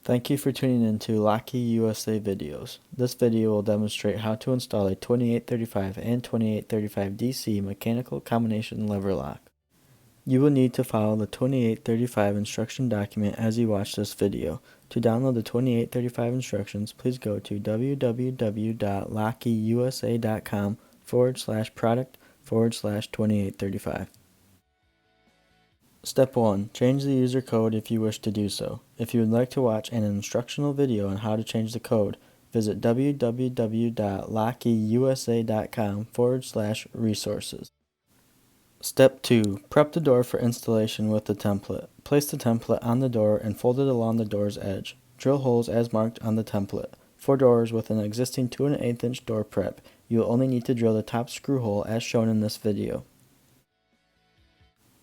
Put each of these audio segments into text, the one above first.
Thank you for tuning in to LockeyUSA videos. This video will demonstrate how to install a 2835 and 2835 DC mechanical combination lever lock. You will need to follow the 2835 instruction document as you watch this video. To download the 2835 instructions, please go to www.LockeyUSA.com/product/2835. Step 1. Change the user code if you wish to do so. If you would like to watch an instructional video on how to change the code, visit www.LockeyUSA.com/resources. Step 2. Prep the door for installation with the template. Place the template on the door and fold it along the door's edge. Drill holes as marked on the template. For doors with an existing 2 1/8 inch door prep, you will only need to drill the top screw hole as shown in this video.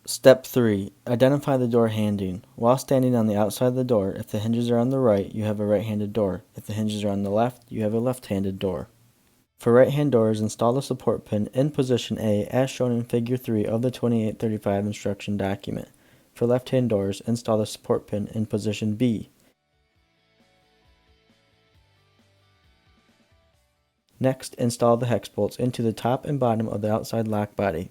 Step 3. Identify the door handing. While standing on the outside of the door, if the hinges are on the right, you have a right-handed door. If the hinges are on the left, you have a left-handed door. For right-hand doors, install the support pin in position A as shown in Figure 3 of the 2835 instruction document. For left-hand doors, install the support pin in position B. Next, install the hex bolts into the top and bottom of the outside lock body.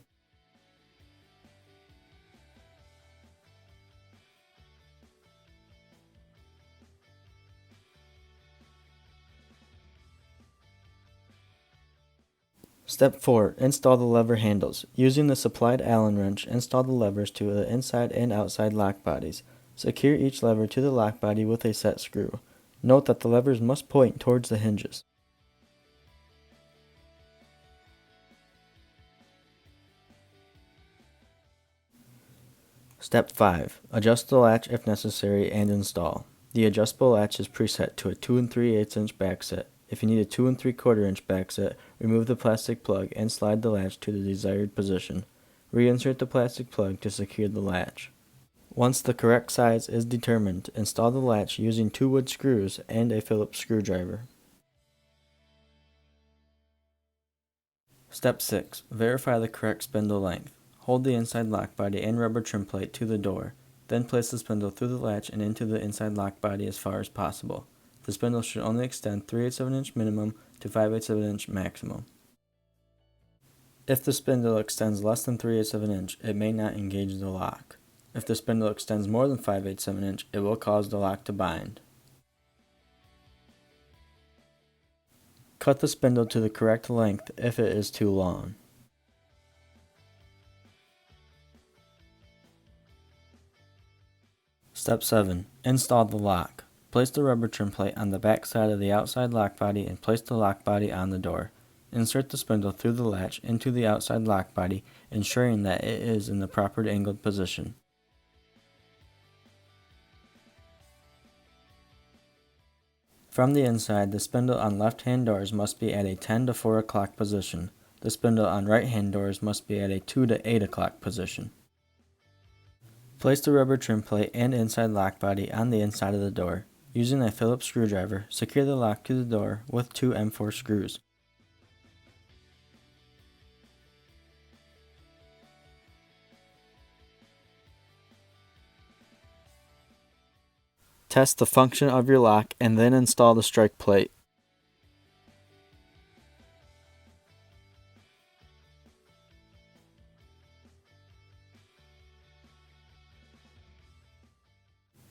Step 4. Install the lever handles. Using the supplied Allen wrench, install the levers to the inside and outside lock bodies. Secure each lever to the lock body with a set screw. Note that the levers must point towards the hinges. Step 5. Adjust the latch if necessary and install. The adjustable latch is preset to a 2 3/8 inch back set. If you need a 2 3/4 inch back set, remove the plastic plug and slide the latch to the desired position. Reinsert the plastic plug to secure the latch. Once the correct size is determined, install the latch using 2 wood screws and a Phillips screwdriver. Step 6. Verify the correct spindle length. Hold the inside lock body and rubber trim plate to the door. Then place the spindle through the latch and into the inside lock body as far as possible. The spindle should only extend 3/8 of an inch minimum to 5/8 of an inch maximum. If the spindle extends less than 3/8 of an inch, it may not engage the lock. If the spindle extends more than 5/8 of an inch, it will cause the lock to bind. Cut the spindle to the correct length if it is too long. Step 7. Install the lock. Place the rubber trim plate on the back side of the outside lock body and place the lock body on the door. Insert the spindle through the latch into the outside lock body, ensuring that it is in the proper angled position. From the inside, the spindle on left-hand doors must be at a 10 to 4 o'clock position. The spindle on right-hand doors must be at a 2 to 8 o'clock position. Place the rubber trim plate and inside lock body on the inside of the door. Using a Phillips screwdriver, secure the lock to the door with 2 M4 screws. Test the function of your lock and then install the strike plate.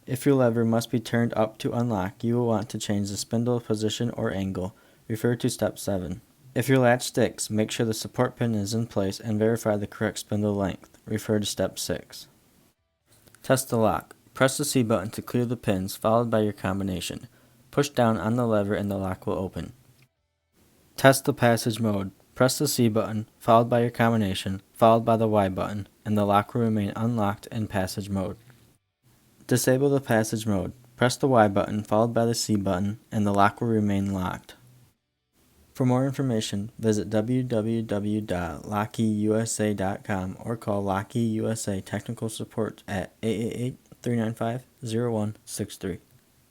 If your lever must be turned up to unlock, you will want to change the spindle position or angle. Refer to Step 7. If your latch sticks, make sure the support pin is in place and verify the correct spindle length. Refer to Step 6. Test the lock. Press the C button to clear the pins, followed by your combination. Push down on the lever and the lock will open. Test the passage mode. Press the C button, followed by your combination, followed by the Y button, and the lock will remain unlocked in passage mode. Disable the passage mode. Press the Y button followed by the C button and the lock will remain locked. For more information, visit www.LockeyUSA.com or call LockeyUSA Technical Support at 888-395-0163.